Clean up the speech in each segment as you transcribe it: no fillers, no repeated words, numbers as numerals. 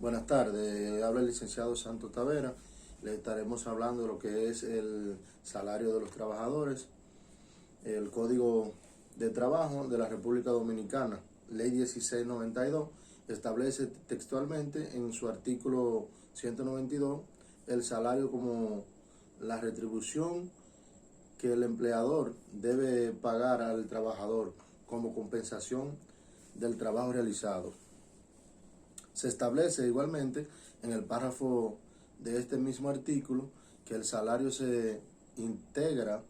Buenas tardes, habla el licenciado Santos Tavera. Le estaremos hablando de lo que es el salario de los trabajadores, el Código de Trabajo de la República Dominicana, Ley 1692, establece textualmente en su artículo 192 el salario como la retribución que el empleador debe pagar al trabajador como compensación del trabajo realizado. Se establece igualmente en el párrafo de este mismo artículo que el salario se integra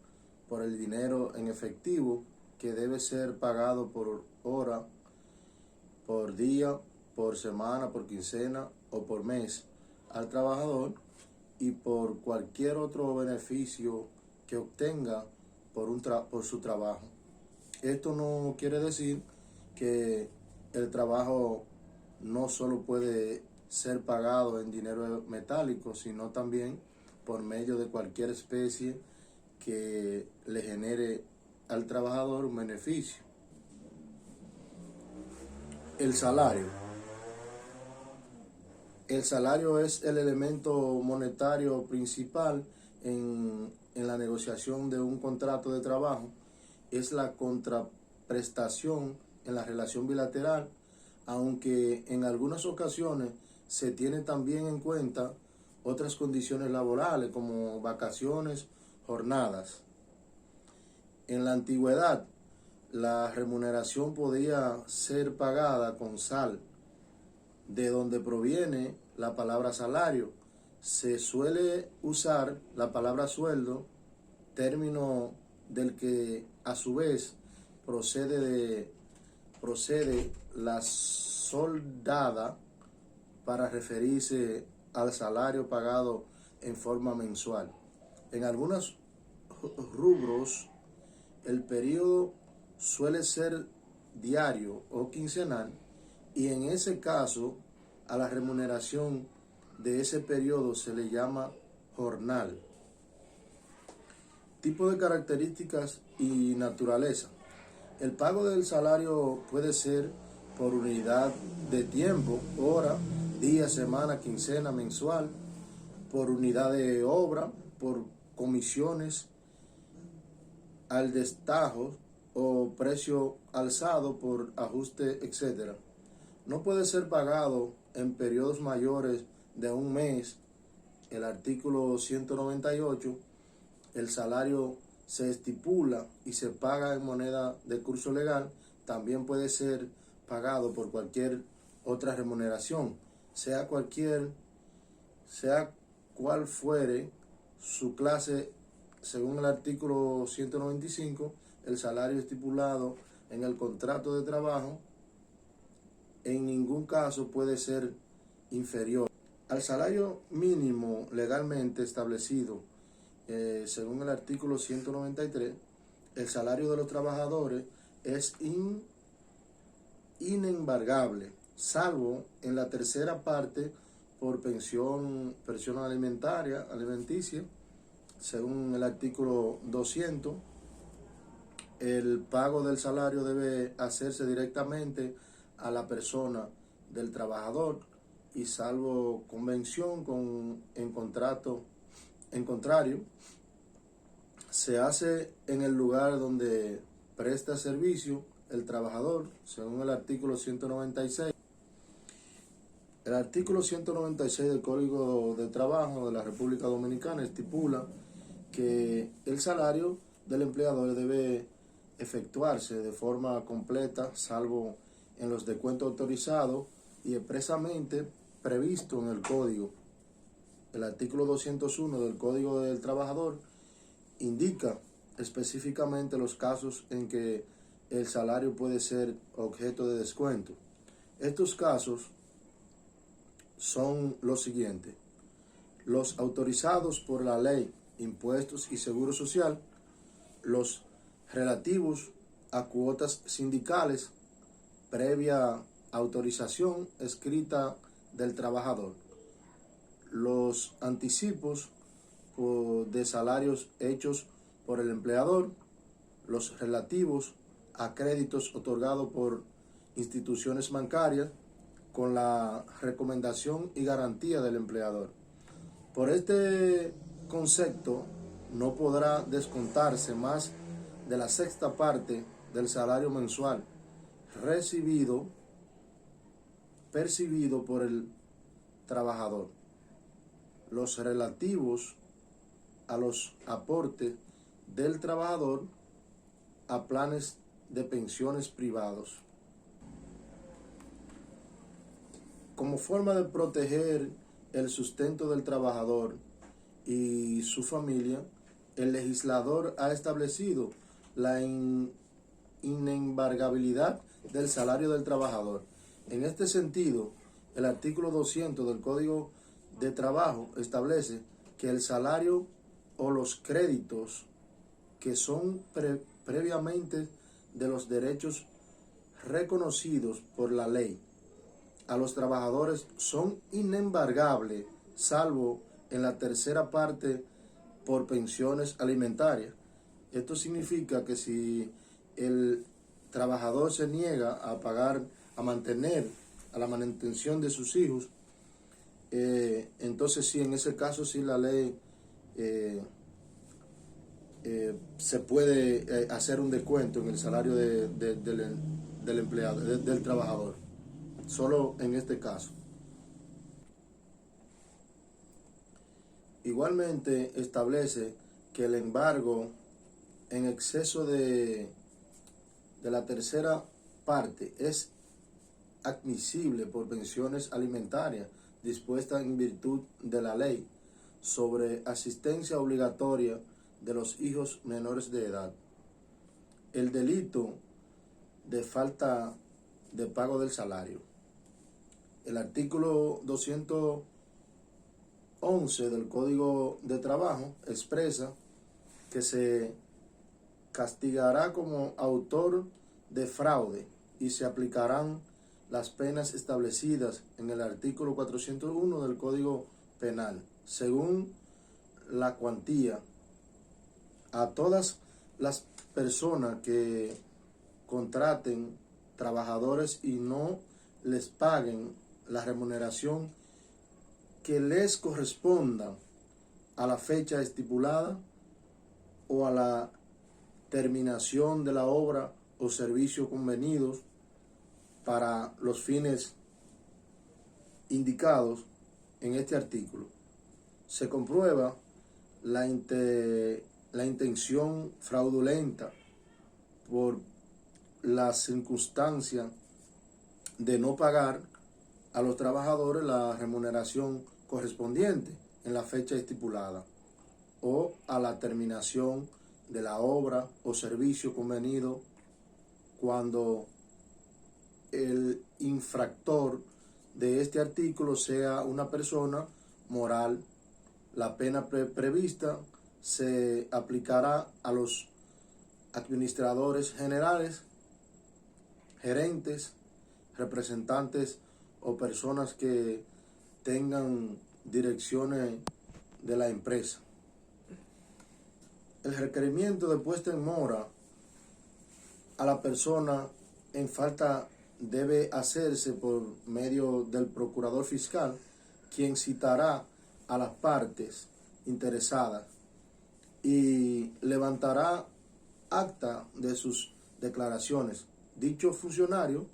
por el dinero en efectivo que debe ser pagado por hora, por día, por semana, por quincena o por mes al trabajador y por cualquier otro beneficio que obtenga por su trabajo. Esto no quiere decir que el trabajo no solo puede ser pagado en dinero metálico, sino también por medio de cualquier especie que le genere al trabajador un beneficio. El salario. El salario es el elemento monetario principal en la negociación de un contrato de trabajo. Es la contraprestación en la relación bilateral, aunque en algunas ocasiones se tiene también en cuenta otras condiciones laborales como vacaciones, jornadas. En la antigüedad, la remuneración podía ser pagada con sal, de donde proviene la palabra salario. Se suele usar la palabra sueldo, término del que a su vez procede la soldada para referirse al salario pagado en forma mensual. En algunos rubros, el periodo suele ser diario o quincenal, y en ese caso a la remuneración de ese periodo se le llama jornal. Tipo de características y naturaleza. El pago del salario puede ser por unidad de tiempo, hora, día, semana, quincena, mensual, por unidad de obra, por comisiones al destajo o precio alzado por ajuste, etc. No puede ser pagado en periodos mayores de un mes. El artículo 198, el salario se estipula y se paga en moneda de curso legal. También puede ser pagado por cualquier otra remuneración, sea cual fuere su clase. Según el artículo 195, el salario estipulado en el contrato de trabajo en ningún caso puede ser inferior al salario mínimo legalmente establecido. Según el artículo 193, el salario de los trabajadores es inembargable, salvo en la tercera parte por pensión alimenticia. Según el artículo 200, el pago del salario debe hacerse directamente a la persona del trabajador y salvo convención en contrario, se hace en el lugar donde presta servicio el trabajador, según el artículo 196. El artículo 196 del Código de Trabajo de la República Dominicana estipula que el salario del empleador debe efectuarse de forma completa, salvo en los descuentos autorizados y expresamente previsto en el Código. El artículo 201 del Código del Trabajador indica específicamente los casos en que el salario puede ser objeto de descuento. Estos casos son los siguientes: los autorizados por la ley, impuestos y seguro social, los relativos a cuotas sindicales previa autorización escrita del trabajador, los anticipos de salarios hechos por el empleador, los relativos a créditos otorgados por instituciones bancarias, con la recomendación y garantía del empleador. Por este concepto, no podrá descontarse más de la sexta parte del salario mensual percibido por el trabajador, los relativos a los aportes del trabajador a planes de pensiones privados. Como forma de proteger el sustento del trabajador y su familia, el legislador ha establecido la inembargabilidad del salario del trabajador. En este sentido, el artículo 200 del Código de Trabajo establece que el salario o los créditos que son previamente de los derechos reconocidos por la ley a los trabajadores son inembargables, salvo en la tercera parte por pensiones alimentarias. Esto significa que si el trabajador se niega a pagar, a mantener, a la manutención de sus hijos, entonces sí, en ese caso sí la ley se puede hacer un descuento en el salario del empleado, del trabajador, solo en este caso. Igualmente establece que el embargo en exceso de la tercera parte es admisible por pensiones alimentarias dispuestas en virtud de la ley sobre asistencia obligatoria de los hijos menores de edad. El delito de falta de pago del salario. El artículo 211 del Código de Trabajo expresa que se castigará como autor de fraude y se aplicarán las penas establecidas en el artículo 401 del Código Penal, según la cuantía. A todas las personas que contraten trabajadores y no les paguen la remuneración que les corresponda a la fecha estipulada o a la terminación de la obra o servicio convenidos para los fines indicados en este artículo, se comprueba la intención fraudulenta por la circunstancia de no pagar a los trabajadores la remuneración correspondiente en la fecha estipulada o a la terminación de la obra o servicio convenido cuando el infractor de este artículo sea una persona moral. La pena prevista se aplicará a los administradores generales, gerentes, representantes o personas que tengan direcciones de la empresa. El requerimiento de puesta en mora a la persona en falta debe hacerse por medio del procurador fiscal, quien citará a las partes interesadas y levantará acta de sus declaraciones. Dicho funcionario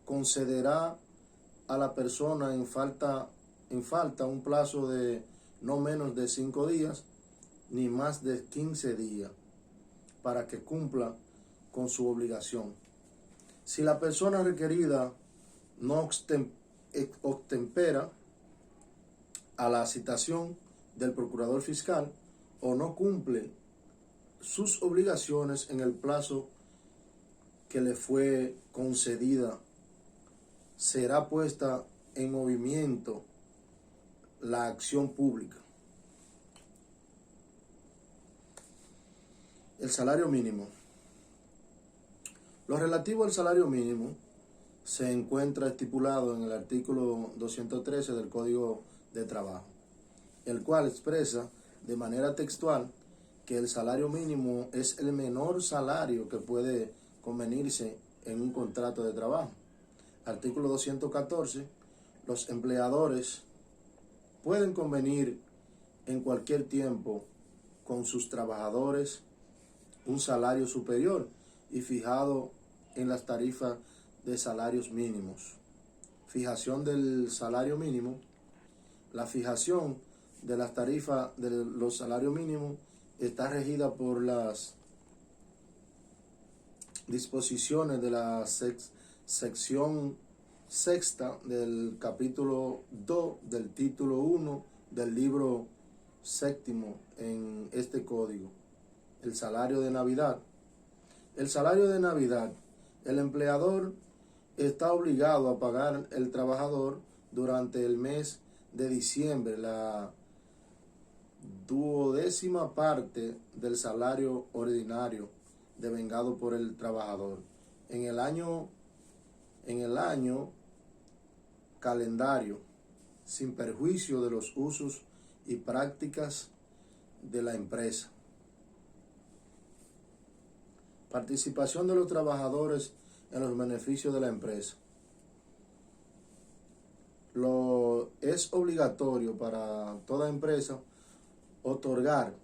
concederá a la persona en falta un plazo de no menos de 5 días ni más de 15 días para que cumpla con su obligación. Si la persona requerida no obtempera a la citación del procurador fiscal o no cumple sus obligaciones en el plazo que le fue concedida, será puesta en movimiento la acción pública. El salario mínimo. Lo relativo al salario mínimo se encuentra estipulado en el artículo 213 del Código de Trabajo, el cual expresa de manera textual que el salario mínimo es el menor salario que puede convenirse en un contrato de trabajo. Artículo 214. Los empleadores pueden convenir en cualquier tiempo con sus trabajadores un salario superior y fijado en las tarifas de salarios mínimos. Fijación del salario mínimo. La fijación de las tarifas de los salarios mínimos está regida por las disposiciones de la sección sexta del capítulo 2 del título 1 del libro séptimo en este código. El salario de Navidad. El salario de Navidad. El empleador está obligado a pagar al trabajador durante el mes de diciembre la 12ª parte del salario ordinario devengado por el trabajador en el año calendario, sin perjuicio de los usos y prácticas de la empresa. Participación de los trabajadores en los beneficios de la empresa. Es obligatorio para toda empresa otorgar